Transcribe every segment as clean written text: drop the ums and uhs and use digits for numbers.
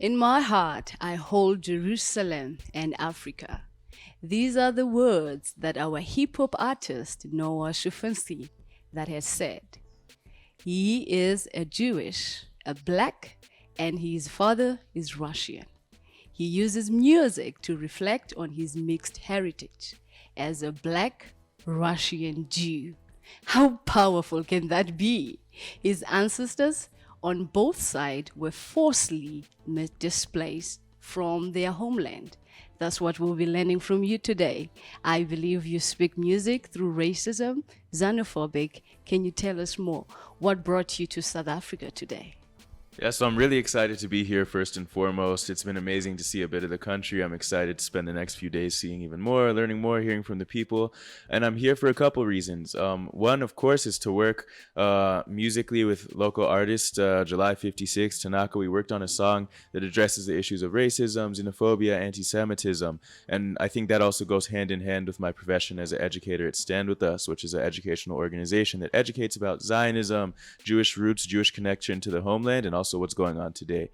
In my heart, I hold Jerusalem and Africa. These are the words that our hip hop artist Noah Shufansi that has said. He is a Jewish, a black, and his father is Russian. He uses music to reflect on his mixed heritage as a black Russian Jew. How powerful can that be? His ancestors on both sides were forcibly displaced from their homeland. That's what we'll be learning from you today. I believe you speak music through racism, xenophobic. Can you tell us more? What brought you to South Africa today? Yeah, so I'm really excited to be here first and foremost. It's been amazing to see a bit of the country. I'm excited to spend the next few days seeing even more, learning more, hearing from the people. And I'm here for a couple reasons. One, of course, is to work musically with local artists. July 56, Tanaka, we worked on a song that addresses the issues of racism, xenophobia, anti-Semitism. And I think that also goes hand in hand with my profession as an educator at Stand With Us, which is an educational organization that educates about Zionism, Jewish roots, Jewish connection to the homeland, and also what's going on today.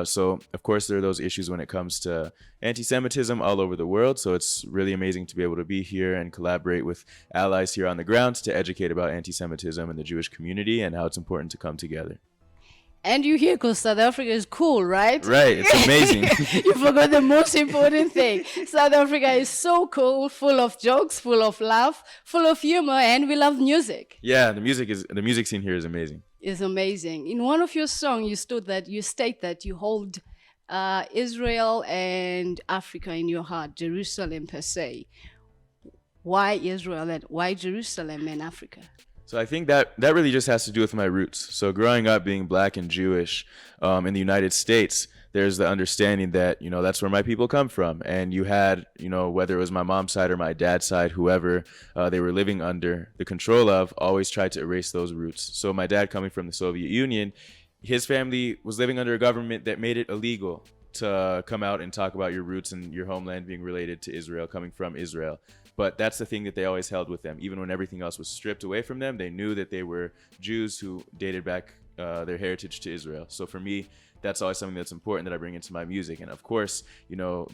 So, of course, there are those issues when it comes to anti-Semitism all over the world. So it's really amazing to be able to be here and collaborate with allies here on the ground to educate about anti-Semitism and the Jewish community and how it's important to come together. And you here because South Africa is cool, right? Right, it's amazing. You forgot the most important thing. South Africa is so cool, full of jokes, full of laugh, full of humor, and we love music. Yeah, the music scene here is amazing. Is amazing. In one of your songs, you state that you hold Israel and Africa in your heart, Jerusalem per se. Why Israel and why Jerusalem and Africa? So I think that really just has to do with my roots. So growing up being black and Jewish in the United States, there's the understanding that, that's where my people come from. And you had, whether it was my mom's side or my dad's side, whoever they were living under the control of, always tried to erase those roots. So my dad, coming from the Soviet Union, his family was living under a government that made it illegal to come out and talk about your roots and your homeland being related to Israel, coming from Israel. But that's the thing that they always held with them. Even when everything else was stripped away from them, they knew that they were Jews who dated back their heritage to Israel. So for me, that's always something that's important that I bring into my music. And of course,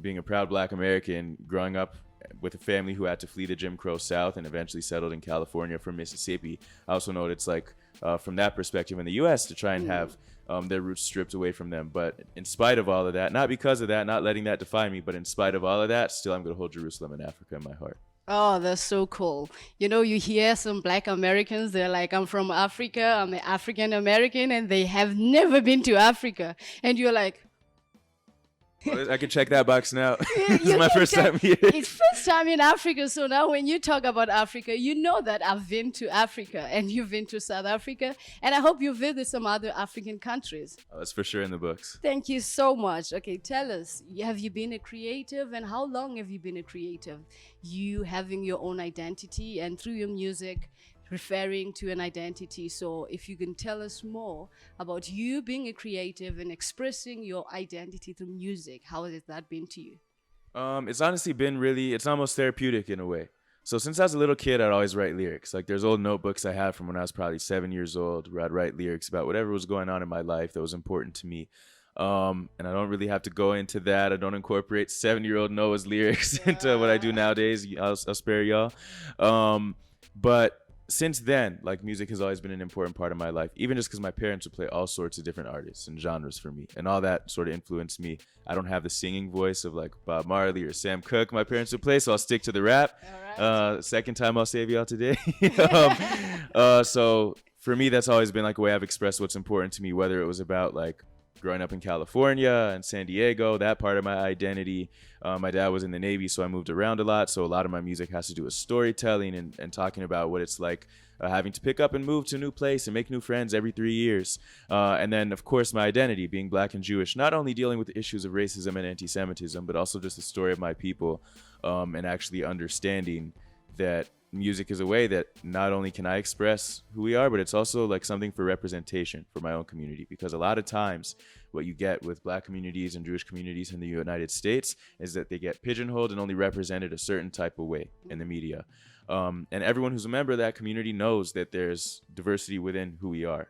being a proud black American, growing up with a family who had to flee the Jim Crow South and eventually settled in California from Mississippi, I also know what it's like from that perspective in the U.S. to try and have their roots stripped away from them. But in spite of all of that, not because of that, not letting that define me, but in spite of all of that, still I'm going to hold Jerusalem and Africa in my heart. Oh, that's so cool. You hear some black Americans, they're like, I'm from Africa, I'm an African American, and they have never been to Africa. And you're like, Well, I can check that box now. This is my first time here. It's first time in Africa. So now when you talk about Africa, you know that I've been to Africa and you've been to South Africa. And I hope you visit some other African countries. Oh, that's for sure in the books. Thank you so much. Okay, tell us, have you been a creative and how long have you been a creative? You having your own identity and through your music, referring to an identity. So if you can tell us more about you being a creative and expressing your identity through music, how has that been to you? It's honestly been it's almost therapeutic in a way. So since I was a little kid, I'd always write lyrics. Like there's old notebooks I have from when I was probably 7 years old where I'd write lyrics about whatever was going on in my life that was important to me. And I don't really have to go into that. I don't incorporate 7-year-old Noah's lyrics into what I do nowadays. I'll spare y'all. But since then, like music has always been an important part of my life, even just because my parents would play all sorts of different artists and genres for me, and all that sort of influenced me. I don't have the singing voice of like Bob Marley or Sam Cooke my parents would play, so I'll stick to the rap. All right. Second time I'll save y'all today. So for me, that's always been like a way I've expressed what's important to me, whether it was about like growing up in California and San Diego, that part of my identity. My dad was in the Navy, so I moved around a lot. So a lot of my music has to do with storytelling and talking about what it's like having to pick up and move to a new place and make new friends every 3 years. And then, of course, my identity, being black and Jewish, not only dealing with the issues of racism and anti-Semitism, but also just the story of my people and actually understanding that music is a way that not only can I express who we are, but it's also like something for representation for my own community. Because a lot of times what you get with black communities and Jewish communities in the United States is that they get pigeonholed and only represented a certain type of way in the media. And everyone who's a member of that community knows that there's diversity within who we are.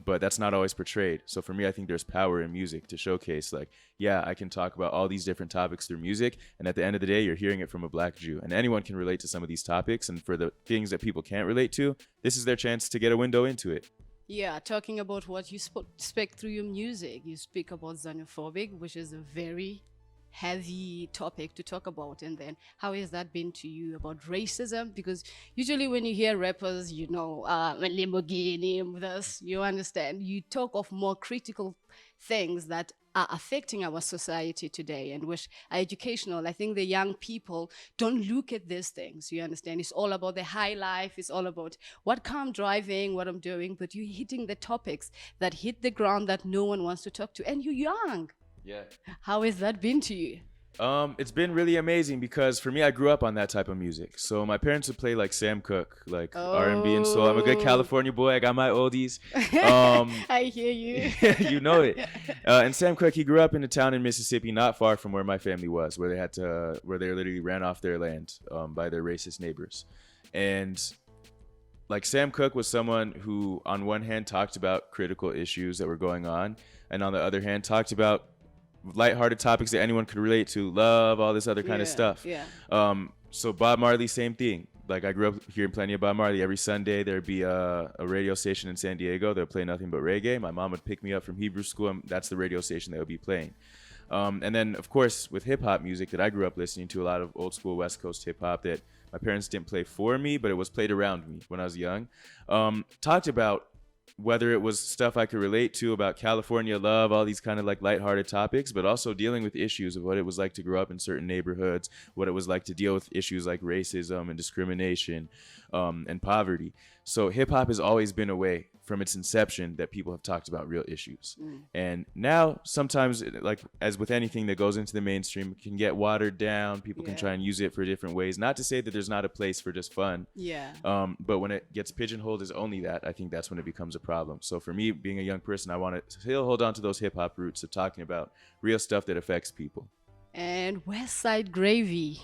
but that's not always portrayed. So for me, I think there's power in music to showcase, like, yeah, I can talk about all these different topics through music, and at the end of the day, you're hearing it from a black Jew, and anyone can relate to some of these topics. And for the things that people can't relate to, this is their chance to get a window into it. Yeah, talking about what you speak through your music, you speak about xenophobic, which is a very heavy topic to talk about. And then how has that been to you about racism? Because usually when you hear rappers, Lamborghini, this, you understand, you talk of more critical things that are affecting our society today and which are educational. I think the young people don't look at these things. You understand? It's all about the high life. It's all about what car I'm driving, what I'm doing. But you're hitting the topics that hit the ground that no one wants to talk to. And you're young. Yeah. How has that been to you? It's been really amazing because for me, I grew up on that type of music. So my parents would play like Sam Cooke, like R&B and soul. I'm a good California boy. I got my oldies. I hear you. You know it. And Sam Cooke, he grew up in a town in Mississippi, not far from where my family was, where they literally ran off their land by their racist neighbors. And like Sam Cooke was someone who, on one hand, talked about critical issues that were going on, and on the other hand, talked about lighthearted topics that anyone could relate to, love, all this other kind of stuff. Yeah. So Bob Marley, same thing. Like I grew up hearing plenty of Bob Marley. Every Sunday there'd be a radio station in San Diego that would play nothing but reggae. My mom would pick me up from Hebrew school, and that's the radio station that would be playing. And then, of course, with hip hop music that I grew up listening to, a lot of old school West Coast hip hop that my parents didn't play for me, but it was played around me when I was young. Talked about whether it was stuff I could relate to about California love, all these kind of like lighthearted topics, but also dealing with issues of what it was like to grow up in certain neighborhoods, what it was like to deal with issues like racism and discrimination and poverty. So hip hop has always been a way from its inception that people have talked about real issues. And now sometimes, like as with anything that goes into the mainstream, it can get watered down. People can try and use it for different ways. Not to say that there's not a place for just fun. Yeah. But when it gets pigeonholed as only that, I think that's when it becomes a problem. So for me, being a young person, I want to still hold on to those hip hop roots of talking about real stuff that affects people. And Westside Gravy.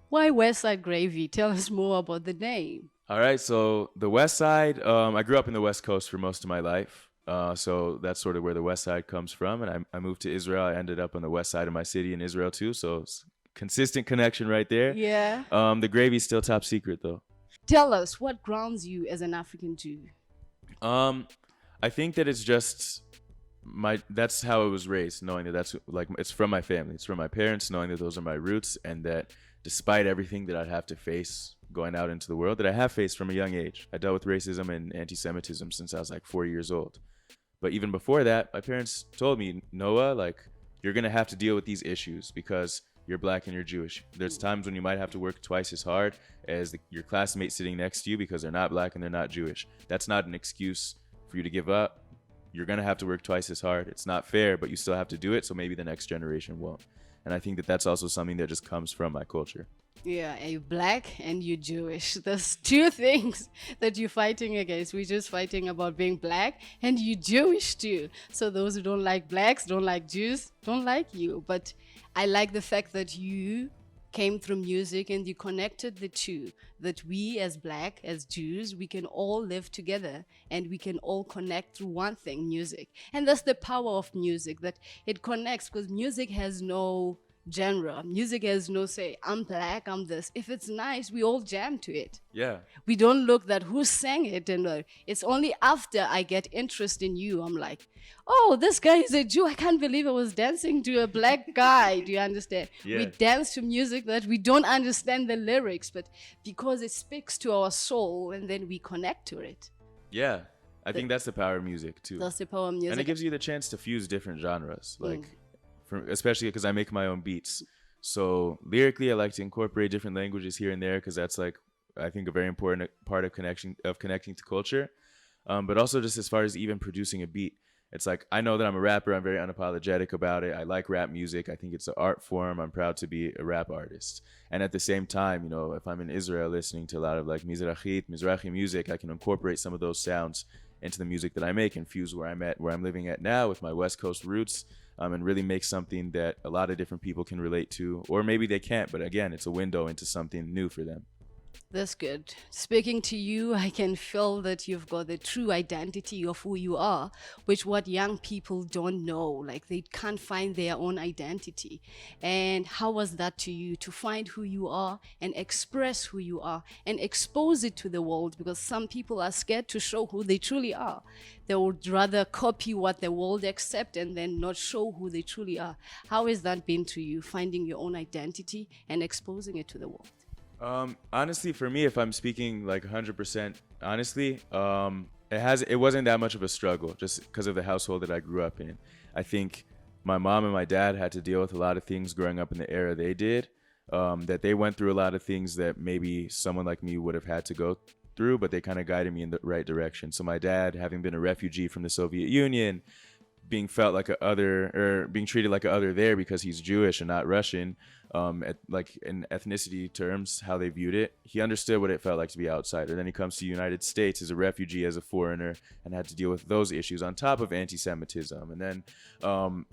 Why Westside Gravy? Tell us more about the name. All right, so the West Side, I grew up in the West Coast for most of my life. So that's sort of where the West Side comes from. And I moved to Israel. I ended up on the west side of my city in Israel too. So it's consistent connection right there. Yeah. The gravy's still top secret though. Tell us, what grounds you as an African Jew? I think that it's just that's how I was raised, knowing that that's like, it's from my family. It's from my parents, knowing that those are my roots, and that despite everything that I'd have to face going out into the world, that I have faced from a young age. I dealt with racism and anti-Semitism since I was like 4 years old. But even before that, my parents told me, Noah, like, you're going to have to deal with these issues because you're black and you're Jewish. There's times when you might have to work twice as hard as your classmate sitting next to you because they're not black and they're not Jewish. That's not an excuse for you to give up. You're going to have to work twice as hard. It's not fair, but you still have to do it, so maybe the next generation won't. And I think that that's also something that just comes from my culture. Yeah, you're black and you're Jewish. There's two things that you're fighting against. We're just fighting about being black, and you're Jewish too. So those who don't like blacks, don't like Jews, don't like you. But I like the fact that you came through music and you connected the two, that we as black, as Jews, we can all live together and we can all connect through one thing, music. And that's the power of music, that it connects, because music has no genre. Music has no say, I'm black, I'm this. If it's nice, we all jam to it. Yeah. We don't look that who sang it, and it's only after I get interest in you, I'm like, oh, this guy is a Jew. I can't believe I was dancing to a black guy. Do you understand? Yeah. We dance to music that we don't understand the lyrics, but because it speaks to our soul, and then we connect to it. Yeah. I think that's the power of music too. That's the power of music. And it gives you the chance to fuse different genres, like especially because I make my own beats. So lyrically, I like to incorporate different languages here and there because that's like, I think, a very important part of connecting to culture. But also just as far as even producing a beat, it's like, I know that I'm a rapper. I'm very unapologetic about it. I like rap music. I think it's an art form. I'm proud to be a rap artist. And at the same time, you know, if I'm in Israel listening to a lot of like Mizrahi music, I can incorporate some of those sounds into the music that I make and fuse where I'm living at now with my West Coast roots, and really make something that a lot of different people can relate to, or maybe they can't, but again, it's a window into something new for them. That's good. Speaking to you, I can feel that you've got the true identity of who you are, which what young people don't know. Like they can't find their own identity. And how was that to you to find who you are and express who you are and expose it to the world? Because some people are scared to show who they truly are. They would rather copy what the world accepts and then not show who they truly are. How has that been to you, finding your own identity and exposing it to the world? Honestly, for me, if I'm speaking like 100% honestly, it wasn't that much of a struggle just because of the household that I grew up in. I think my mom and my dad had to deal with a lot of things growing up in the era they did, that they went through a lot of things that maybe someone like me would have had to go through, but they kind of guided me in the right direction. So my dad, having been a refugee from the Soviet Union, being felt like a other or being treated like a other there because he's Jewish and not Russian, like in ethnicity terms, how they viewed it. He understood what it felt like to be outsider. Then he comes to the United States as a refugee, as a foreigner, and had to deal with those issues on top of anti-Semitism. And then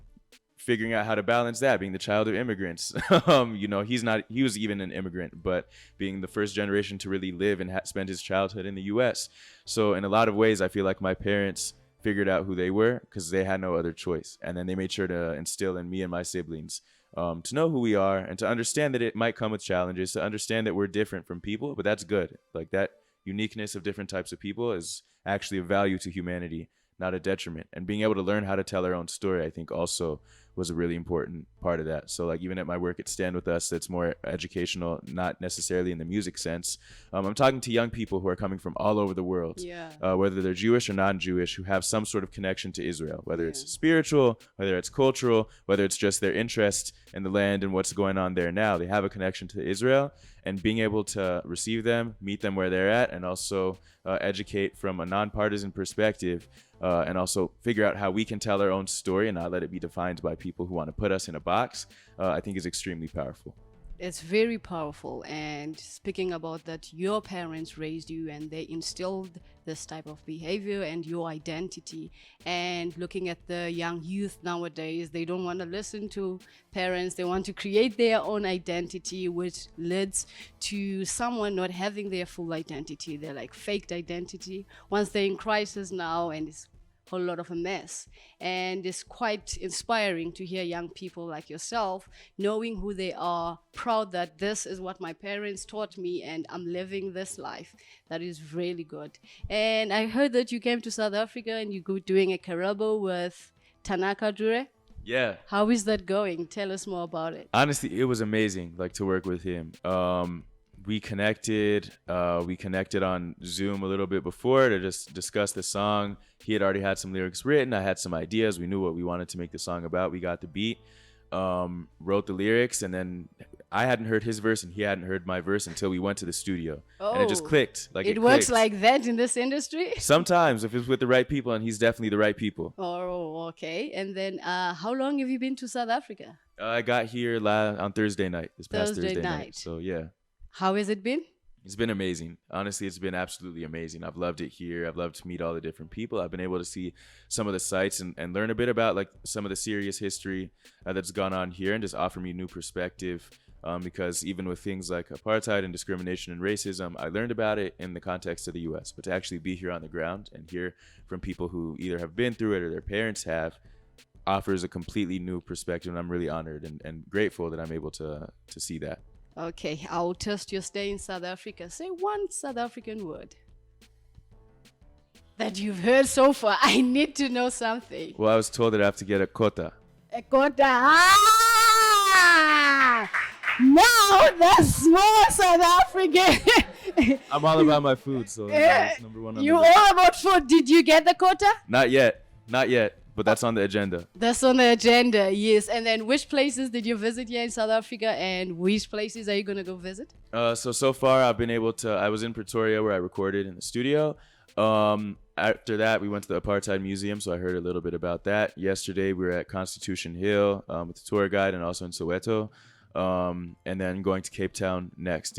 figuring out how to balance that, being the child of immigrants. He was even an immigrant, but being the first generation to really live and spend his childhood in the U.S. So in a lot of ways, I feel like my parents figured out who they were because they had no other choice. And then they made sure to instill in me and my siblings to know who we are and to understand that it might come with challenges, to understand that we're different from people, but that's good. Like that uniqueness of different types of people is actually a value to humanity, not a detriment. And being able to learn how to tell our own story, I think also was a really important part of that. So like even at my work at Stand With Us, that's more educational, not necessarily in the music sense. I'm talking to young people who are coming from all over the world, whether they're Jewish or non-Jewish, who have some sort of connection to Israel, whether it's spiritual, whether it's cultural, whether it's just their interest in the land and what's going on there now. They have a connection to Israel, and being able to receive them, meet them where they're at, and also educate from a nonpartisan perspective, and also figure out how we can tell our own story and not let it be defined by people who want to put us in a box, I think is extremely powerful. It's very powerful. And speaking about that, your parents raised you and they instilled this type of behavior and your identity. And looking at the young youth nowadays, they don't want to listen to parents. They want to create their own identity, which leads to someone not having their full identity. They're like faked identity. Once they're in crisis now, and it's whole lot of a mess. And it's quite inspiring to hear young people like yourself knowing who they are, proud that this is what my parents taught me and I'm living this life. That is really good. And I heard that you came to South Africa and you go doing a carabo with Tanaka Dure. Yeah. How is that going? Tell us more about it. Honestly, it was amazing, like to work with him. We connected on Zoom a little bit before to just discuss the song. He had already had some lyrics written. I had some ideas. We knew what we wanted to make the song about. We got the beat, wrote the lyrics, and then I hadn't heard his verse and he hadn't heard my verse until we went to the studio. And it just clicked. Like it works clicked. like that in this industry? Sometimes, if it's with the right people, and he's definitely the right people. Oh, okay. And then how long have you been to South Africa? I got here on Thursday night, this past Thursday night. So yeah. How has it been? It's been amazing. Honestly, it's been absolutely amazing. I've loved it here. I've loved to meet all the different people. I've been able to see some of the sites and learn a bit about like some of the serious history that's gone on here and just offer me new perspective. Because even with things like apartheid and discrimination and racism, I learned about it in the context of the U.S. But to actually be here on the ground and hear from people who either have been through it or their parents have offers a completely new perspective. And I'm really honored and grateful that I'm able to see that. Okay, I'll test your stay in South Africa. Say one South African word that you've heard so far. I need to know something. Well, I was told that I have to get a quota. A quota. Now that's more South African. I'm all about my food, so that's number one. You all about food. Did you get the quota? Not yet. But that's on the agenda. That's on the agenda, yes. And then which places did you visit here in South Africa and which places are you going to go visit? So far I've been able to, I was in Pretoria where I recorded in the studio. After that, we went to the Apartheid Museum, so I heard a little bit about that. Yesterday we were at Constitution Hill with the tour guide and also in Soweto. And then going to Cape Town next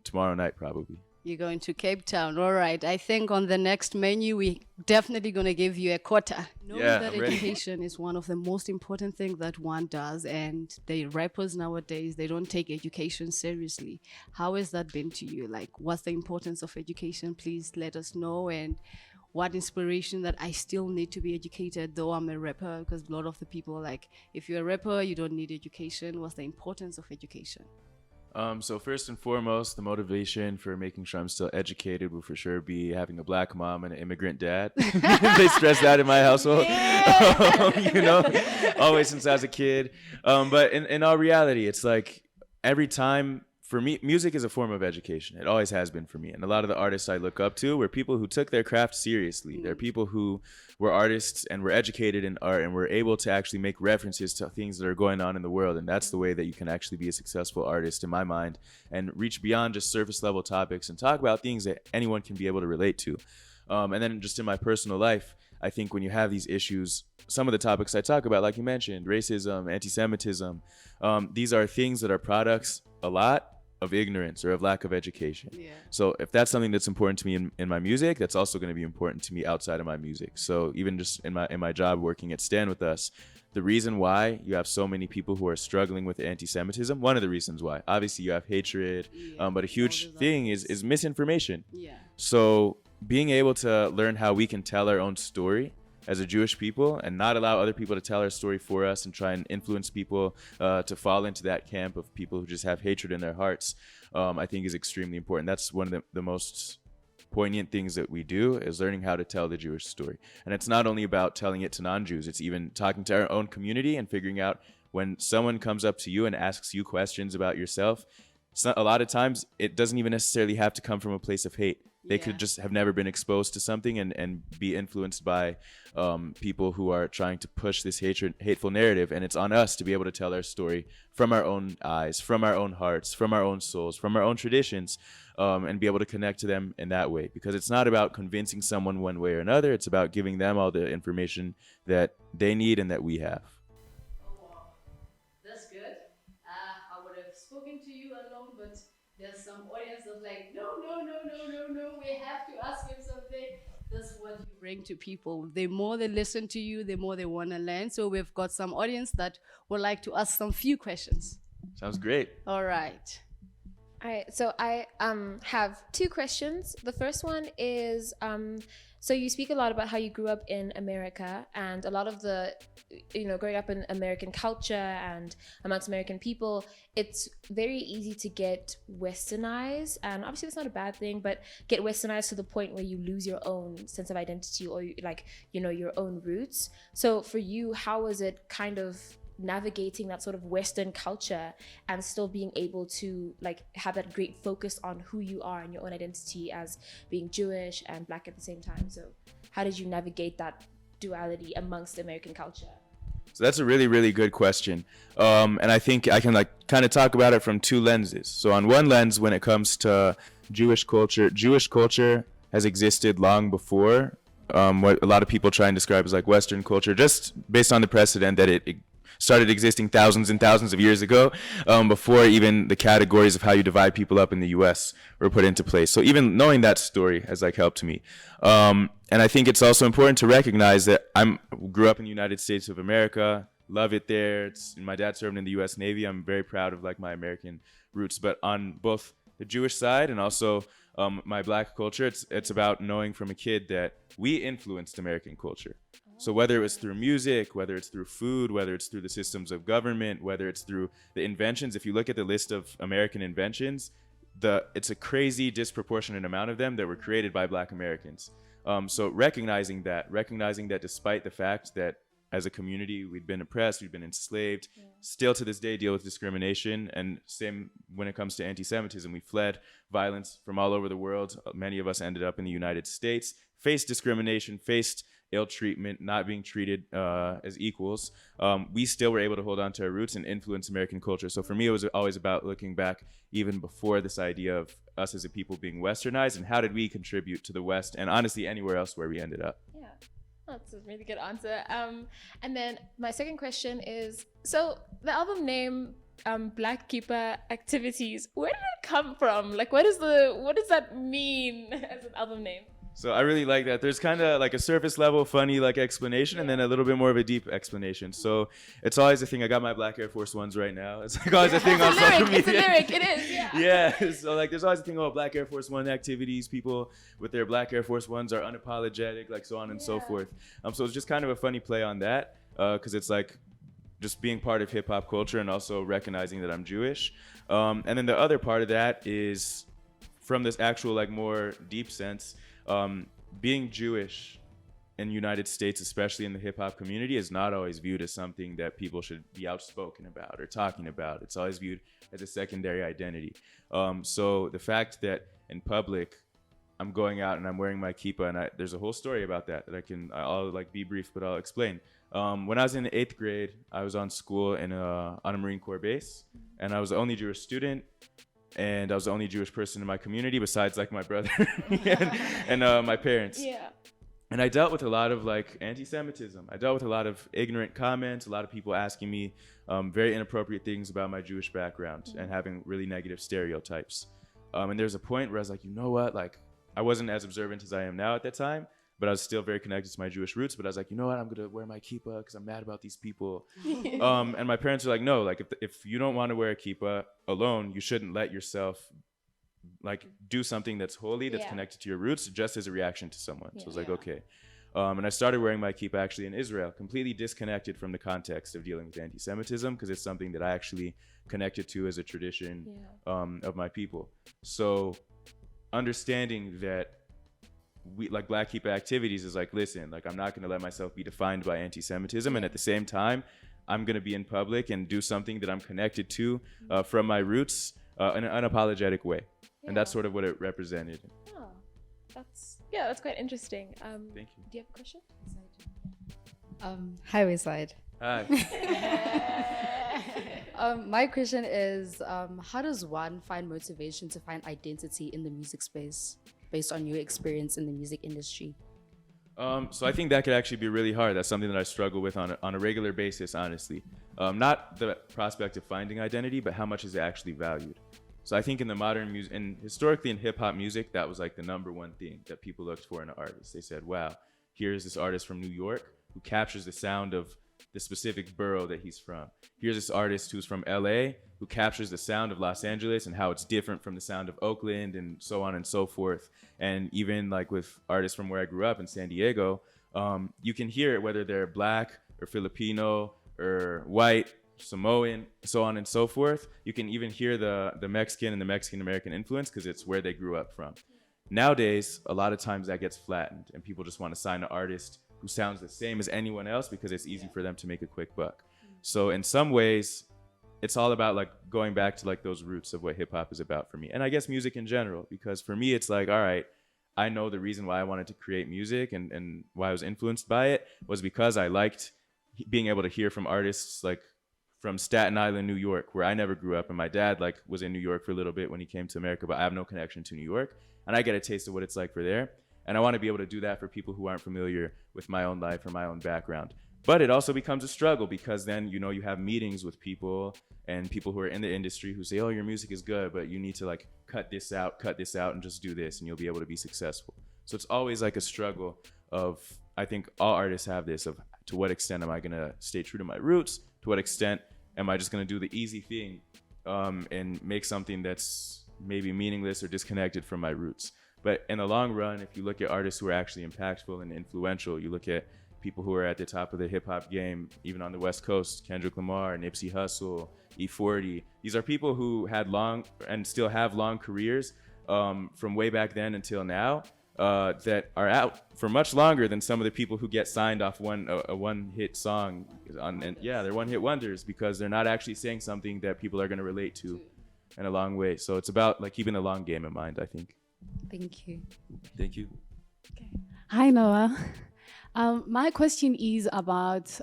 tomorrow night probably. You're going to Cape Town. All right. I think on the next menu, we definitely going to give you a quota. Knowing Yeah, that I'm ready. education is one of the most important things that one does, and the rappers nowadays, they don't take education seriously. How has that been to you? Like, what's the importance of education? Please let us know. And what inspiration that I still need to be educated, though I'm a rapper, because a lot of the people, like, if you're a rapper, you don't need education. What's the importance of education? So first and foremost, the motivation for making sure I'm still educated will for sure be having a black mom and an immigrant dad. They stress that in my household, you know, always since I was a kid. But in all reality, it's like every time for me, music is a form of education. It always has been for me. And a lot of the artists I look up to were people who took their craft seriously. They're people who were artists and were educated in art and were able to actually make references to things that are going on in the world. And that's the way that you can actually be a successful artist, in my mind, and reach beyond just surface level topics and talk about things that anyone can be able to relate to. And then just in my personal life, I think when you have these issues, some of the topics I talk about, like you mentioned, racism, anti-Semitism, these are things that are products a lot of ignorance or of lack of education. Yeah. So if that's something that's important to me in my music, that's also going to be important to me outside of my music. So even just in my job working at Stand With Us, the reason why you have so many people who are struggling with anti-Semitism, one of the reasons why, obviously you have hatred, but a huge thing is misinformation. Yeah. So being able to learn how we can tell our own story as a Jewish people and not allow other people to tell our story for us and try and influence people to fall into that camp of people who just have hatred in their hearts, I think is extremely important. That's one of the most poignant things that we do is learning how to tell the Jewish story. And it's not only about telling it to non-Jews, it's even talking to our own community and figuring out when someone comes up to you and asks you questions about yourself, a lot of times it doesn't even necessarily have to come from a place of hate. They could just have never been exposed to something and be influenced by people who are trying to push this hateful narrative. And it's on us to be able to tell our story from our own eyes, from our own hearts, from our own souls, from our own traditions, and be able to connect to them in that way. Because it's not about convincing someone one way or another. It's about giving them all the information that they need and that we have. Oh, wow. That's good. I would have spoken to you alone, but there's some audience that's like, no, no, no, no, no, no. We have to ask him something. That's what you bring to people. The more they listen to you, the more they want to learn. So we've got some audience that would like to ask some few questions. Sounds great. All right. All right, so I have two questions. The first one is, so you speak a lot about how you grew up in America, and a lot of the, growing up in American culture and amongst American people, it's very easy to get westernized, and obviously that's not a bad thing, but get westernized to the point where you lose your own sense of identity or your own roots. So for you, how was it kind of navigating that sort of Western culture and still being able to have that great focus on who you are and your own identity as being Jewish and Black at the same time? So how did you navigate that duality amongst American culture? So that's a really, really good question. And I think I can kind of talk about it from two lenses. So on one lens, when it comes to Jewish culture has existed long before what a lot of people try and describe as Western culture, just based on the precedent that it started existing thousands and thousands of years ago, before even the categories of how you divide people up in the U.S. were put into place. So even knowing that story has helped me. And I think it's also important to recognize that I grew up in the United States of America, love it there. My dad served in the U.S. Navy. I'm very proud of my American roots. But on both the Jewish side and also my Black culture, it's about knowing from a kid that we influenced American culture. So whether it was through music, whether it's through food, whether it's through the systems of government, whether it's through the inventions, if you look at the list of American inventions, it's a crazy disproportionate amount of them that were created by Black Americans. So recognizing that despite the fact that as a community we'd been oppressed, we'd been enslaved, still to this day deal with discrimination, and same when it comes to anti-Semitism. We fled violence from all over the world. Many of us ended up in the United States, faced discrimination, faced ill treatment, not being treated as equals. We still were able to hold on to our roots and influence American culture. So for me, it was always about looking back even before this idea of us as a people being westernized and how did we contribute to the West and honestly anywhere else where we ended up. Yeah, that's a really good answer. And then my second question is, so the album name Black Keeper activities. Where did it come from? Like, what does that mean as an album name? So I really like that. There's kind of like a surface level funny like explanation and then a little bit more of a deep explanation. So it's always a thing. I got my black Air Force Ones right now. It's like always a thing on social media. It's a lyric. It is. Yeah. Yeah. So like there's always a thing about black Air Force One activities. People with their black Air Force Ones are unapologetic, like so on and so forth. So it's just kind of a funny play on that because it's like just being part of hip hop culture and also recognizing that I'm Jewish. And then the other part of that is from this actual like more deep sense. Being Jewish in the United States, especially in the hip hop community, is not always viewed as something that people should be outspoken about or talking about. It's always viewed as a secondary identity. So the fact that in public, I'm going out and I'm wearing my kippah, and there's a whole story about that I'll like be brief, but I'll explain. When I was in the 8th grade, I was on school on a Marine Corps base, and I was the only Jewish student. And I was the only Jewish person in my community besides like my brother and my parents. Yeah. And I dealt with a lot of like anti-Semitism. I dealt with a lot of ignorant comments, a lot of people asking me very inappropriate things about my Jewish background and having really negative stereotypes. And there's a point where I was like, you know what? Like I wasn't as observant as I am now at that time, but I was still very connected to my Jewish roots. But I was like, you know what? I'm going to wear my kippah because I'm mad about these people. And my parents were like, no, like if you don't want to wear a kippah alone, you shouldn't let yourself like do something that's holy, that's connected to your roots, just as a reaction to someone. So I was like, okay. And I started wearing my kippah actually in Israel, completely disconnected from the context of dealing with anti-Semitism because it's something that I actually connected to as a tradition of my people. So understanding that we like black keeper activities is like, listen, like I'm not going to let myself be defined by anti-Semitism. And at the same time, I'm going to be in public and do something that I'm connected to from my roots in an unapologetic way. And that's sort of what it represented. Oh, that's quite interesting. Thank you. Do you have a question? Hi, Westside. Hi. My question is, how does one find motivation to find identity in the music space based on your experience in the music industry? So I think that could actually be really hard. That's something that I struggle with on a regular basis, honestly. Not the prospect of finding identity, but how much is it actually valued? So I think in the modern music, and historically in hip hop music, that was like the number one thing that people looked for in an artist. They said, wow, here's this artist from New York who captures the sound of the specific borough that he's from. Here's this artist who's from LA who captures the sound of Los Angeles and how it's different from the sound of Oakland and so on and so forth. And even like with artists from where I grew up in San Diego, you can hear it whether they're black or Filipino or white, Samoan, so on and so forth. You can even hear the Mexican and the Mexican-American influence because it's where they grew up from. Nowadays, a lot of times that gets flattened and people just want to sign an artist who sounds the same as anyone else because it's easy for them to make a quick buck. So in some ways, it's all about like going back to like those roots of what hip hop is about for me. And I guess music in general, because for me, it's like, all right, I know the reason why I wanted to create music and why I was influenced by it was because I liked being able to hear from artists like from Staten Island, New York, where I never grew up. And my dad like was in New York for a little bit when he came to America, but I have no connection to New York. And I get a taste of what it's like for there. And I want to be able to do that for people who aren't familiar with my own life or my own background. But it also becomes a struggle because then, you know, you have meetings with people and people who are in the industry who say, oh, your music is good, but you need to like cut this out and just do this and you'll be able to be successful. So it's always like a struggle of, I think all artists have this of to what extent am I going to stay true to my roots? To what extent am I just going to do the easy thing and make something that's maybe meaningless or disconnected from my roots? But in the long run, if you look at artists who are actually impactful and influential, you look at people who are at the top of the hip hop game, even on the West Coast, Kendrick Lamar, Nipsey Hussle, E40. These are people who had long and still have long careers from way back then until now that are out for much longer than some of the people who get signed off a one-hit song. They're one-hit wonders because they're not actually saying something that people are going to relate to in a long way. So it's about like keeping the long game in mind, I think. Thank you. Thank you. Okay. Hi, Noah. My question is about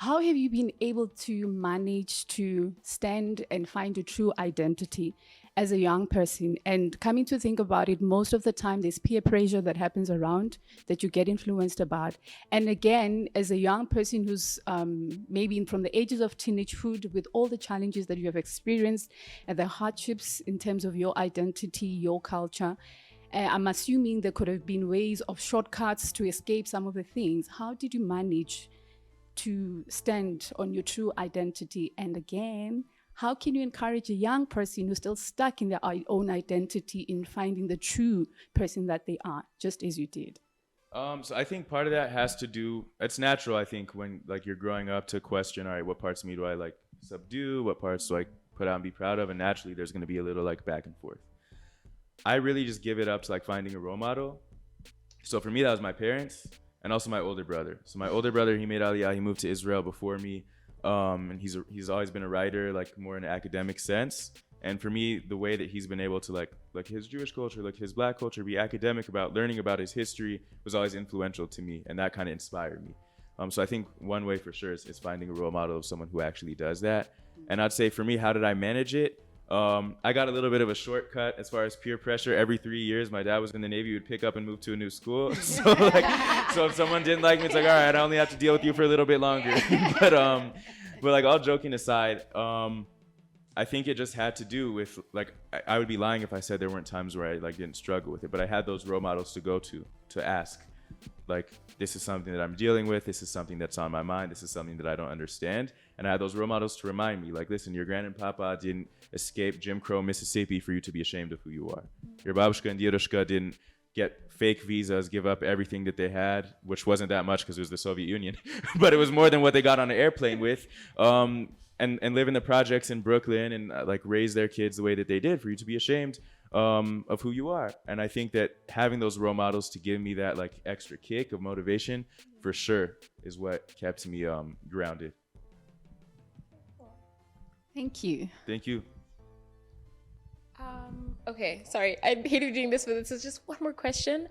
How have you been able to manage to stand and find your true identity as a young person? And coming to think about it, most of the time there's peer pressure that happens around that you get influenced about. And again, as a young person who's maybe from the ages of teenagehood, with all the challenges that you have experienced and the hardships in terms of your identity, your culture, I'm assuming there could have been ways of shortcuts to escape some of the things. How did you manage to stand on your true identity? And again, how can you encourage a young person who's still stuck in their own identity in finding the true person that they are, just as you did? So I think part of that has to do, it's natural, I think, when like you're growing up to question, all right, what parts of me do I like subdue? What parts do I put out and be proud of? And naturally there's going to be a little like back and forth. I really just give it up to like finding a role model. So for me, that was my parents and also my older brother. So my older brother, he made Aliyah, he moved to Israel before me. And he's always been a writer, like more in an academic sense. And for me, the way that he's been able to like his Jewish culture, like his Black culture, be academic about learning about his history was always influential to me. And that kind of inspired me. So I think one way for sure is finding a role model of someone who actually does that. And I'd say for me, how did I manage it? I got a little bit of a shortcut as far as peer pressure. Every 3 years, my dad was in the Navy, would pick up and move to a new school. So if someone didn't like me, it's like, all right, I only have to deal with you for a little bit longer. but like all joking aside, I think it just had to do with like, I would be lying if I said there weren't times where I like didn't struggle with it, but I had those role models to go to ask, like, this is something that I'm dealing with. This is something that's on my mind. This is something that I don't understand. And I had those role models to remind me, like, listen, your grand and papa didn't escape Jim Crow, Mississippi for you to be ashamed of who you are. Your babushka and diedushka didn't get fake visas, give up everything that they had, which wasn't that much because it was the Soviet Union, but it was more than what they got on an airplane with. And live in the projects in Brooklyn and like raise their kids the way that they did for you to be ashamed of who you are. And I think that having those role models to give me that like extra kick of motivation for sure is what kept me grounded. Thank you. Thank you. Okay, sorry, I hated doing this, but this is just one more question.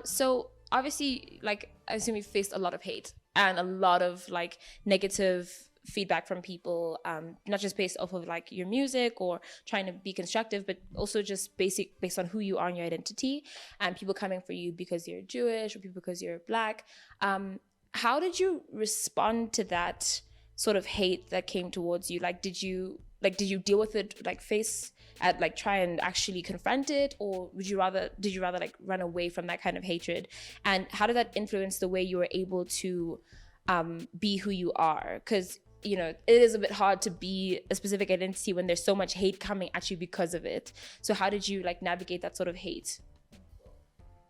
So obviously, like, I assume you faced a lot of hate and a lot of like negative feedback from people, not just based off of like your music or trying to be constructive, but also just based on who you are and your identity, and people coming for you because you're Jewish or people because you're Black. How did you respond to that sort of hate that came towards you? Like, did you deal with it, like try and actually confront it, or did you rather like run away from that kind of hatred? And how did that influence the way you were able to be who you are? Because you know, it is a bit hard to be a specific identity when there's so much hate coming at you because of it. So how did you like navigate that sort of hate?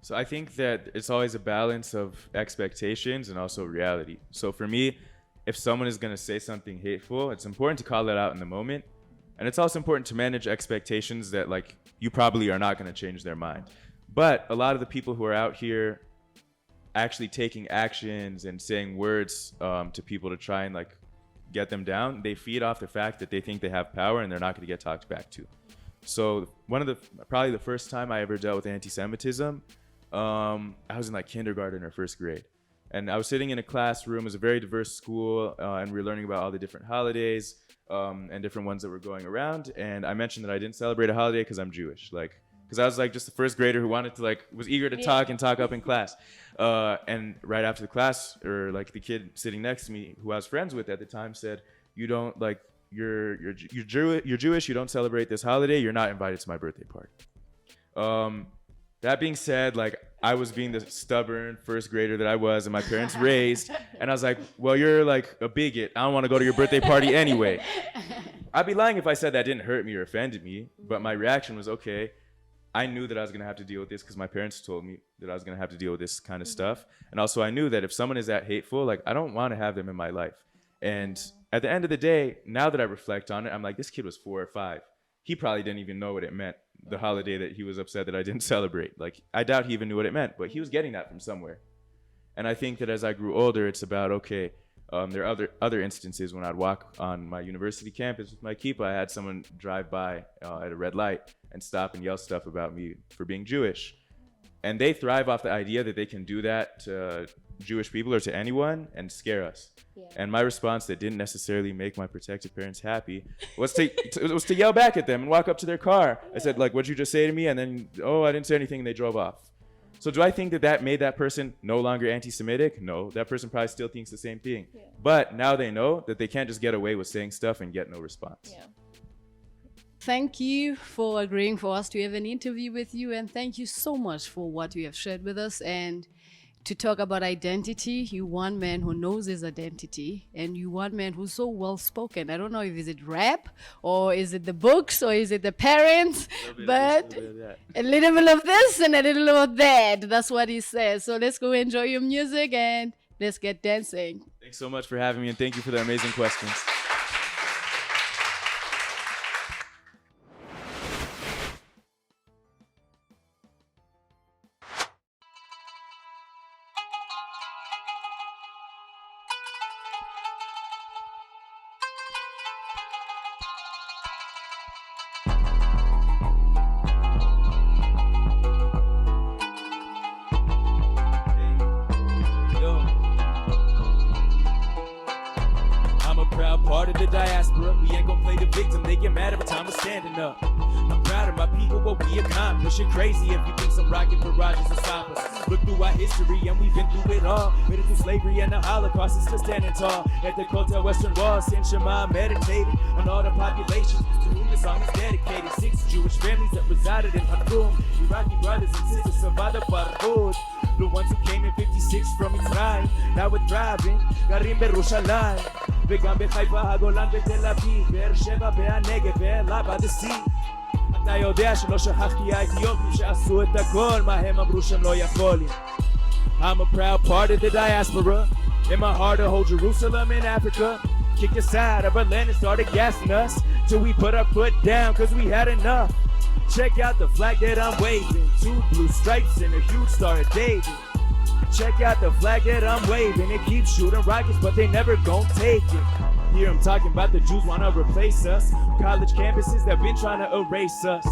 So I think that it's always a balance of expectations and also reality. So for me, if someone is going to say something hateful, it's important to call it out in the moment. And it's also important to manage expectations that like you probably are not going to change their mind. But a lot of the people who are out here actually taking actions and saying words to people to try and like get them down, they feed off the fact that they think they have power and they're not going to get talked back to. So probably the first time I ever dealt with anti-Semitism, I was in like kindergarten or first grade. And I was sitting in a classroom. It was a very diverse school, and we were learning about all the different holidays and different ones that were going around. And I mentioned that I didn't celebrate a holiday because I'm Jewish. Like, because I was like just a first grader who wanted to like was eager to talk up in class. And right after the class, or like the kid sitting next to me who I was friends with at the time said, "You don't like you're Jewish. You don't celebrate this holiday. You're not invited to my birthday party." That being said, like I was being the stubborn first grader that I was, and my parents raised, and I was like, "Well, you're like a bigot. I don't want to go to your birthday party anyway." I'd be lying if I said that didn't hurt me or offended me, but my reaction was okay. I knew that I was going to have to deal with this because my parents told me that I was going to have to deal with this kind of stuff. And also I knew that if someone is that hateful, like I don't want to have them in my life. And at the end of the day, now that I reflect on it, I'm like, this kid was 4 or 5. He probably didn't even know what it meant, the holiday that he was upset that I didn't celebrate. Like, I doubt he even knew what it meant, but he was getting that from somewhere. And I think that as I grew older, it's about, okay, there are other instances when I'd walk on my university campus with my kippah. I had someone drive by at a red light and stop and yell stuff about me for being Jewish. And they thrive off the idea that they can do that to Jewish people or to anyone and scare us. Yeah. And my response that didn't necessarily make my protective parents happy was to yell back at them and walk up to their car. I said, like, what'd you just say to me? And then, oh, I didn't say anything, and they drove off. So do I think that made that person no longer anti-Semitic? No, that person probably still thinks the same thing. Yeah. But now they know that they can't just get away with saying stuff and get no response. Yeah. Thank you for agreeing for us to have an interview with you, and thank you so much for what you have shared with us. And to talk about identity, you one man who knows his identity, and you one man who's so well spoken. I don't know if is it rap or is it the books or is it the parents, but a little bit of this and a little of that. That's what he says. So let's go enjoy your music and let's get dancing. Thanks so much for having me, and thank you for the amazing questions. Part of the diaspora, we ain't gon' play the victim. They get mad every time we're standing up. I'm proud of my people, what we accomplish. You're crazy if you think some rocket barrages will stop us. Look through our history and we've been through it all. Made it through slavery and the Holocaust and still standing tall. At the Kotel Western Wall, Sin Shema meditated on all the populations to whom the song is dedicated. 6 Jewish families that resided in Khartoum. Iraqi brothers and sisters survived the Farhud. The ones who came in 56 from Israel, now we're thriving. Garim Berushalayim. וגם בחיפה, הגולן ותל אביב, באר שבע והנגב ואילת עד השיא. אתה יודע שלא שכחתי האתיופים שעשו את הכל, מה הם אמרו שהם לא יכולים. I'm a proud part of the diaspora. In my heart I hold Jerusalem in Africa. Kicked aside of Berlin and started gassing us till we put our foot down cause we had enough. Check out the flag that I'm waving, 2 blue stripes and a huge star of David. Check out the flag that I'm waving. It keeps shooting rockets, but they never gon' take it. Here I'm talking about the Jews wanna replace us. College campuses that been trying to erase us.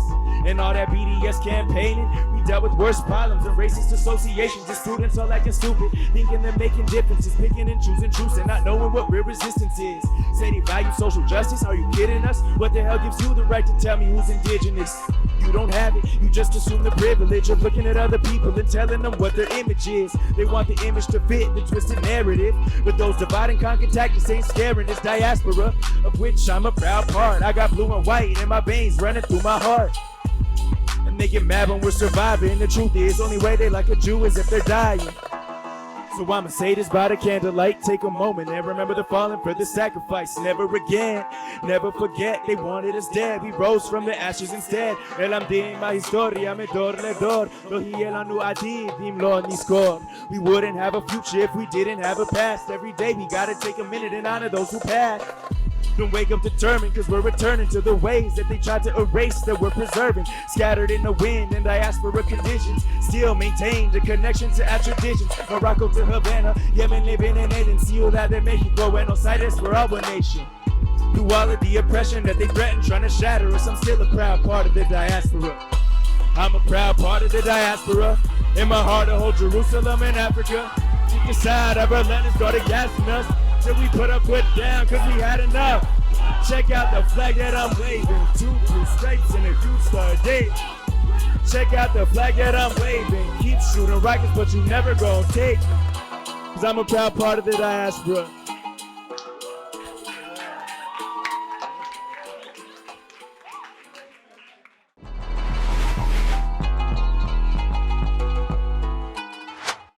And all that BDS campaigning, we dealt with worse problems and racist associations. The students all acting stupid, thinking they're making differences, picking and choosing truths and not knowing what real resistance is. Say they value social justice, are you kidding us? What the hell gives you the right to tell me who's indigenous? You don't have it, you just assume the privilege of looking at other people and telling them what their image is. They want the image to fit the twisted narrative, but those divide and conquer tactics ain't scaring this diaspora, of which I'm a proud part. I got blue and white in my veins running through my heart. And they get mad when we're surviving. The truth is, only way they like a Jew is if they're dying. So I'ma say this by the candlelight. Take a moment and remember the fallen for the sacrifice. Never again, never forget. They wanted us dead, we rose from the ashes instead. Elamdim historia medor ledor. Lo hiye lanu adid im lo niskor. We wouldn't have a future if we didn't have a past. Every day we gotta take a minute and honor those who passed. Then wake up determined, cause we're returning to the ways that they tried to erase, that we're preserving. Scattered in the wind and diaspora conditions, still maintain the connection to our traditions. Morocco to Havana, Yemen, Lebanon, and Ciudad de Mexico, Buenos Aires for our nation. Through all of the oppression that they threaten, trying to shatter us, I'm still a proud part of the diaspora. I'm a proud part of the diaspora. In my heart I hold Jerusalem in Africa. Kick aside of Berlin and started gassing us till we put our foot down cause we had enough. Check out the flag that I'm waving, 2 blue stripes and a huge star date. Check out the flag that I'm waving. Keep shooting rockets but you never gon' take, cause I'm a proud part of the diaspora.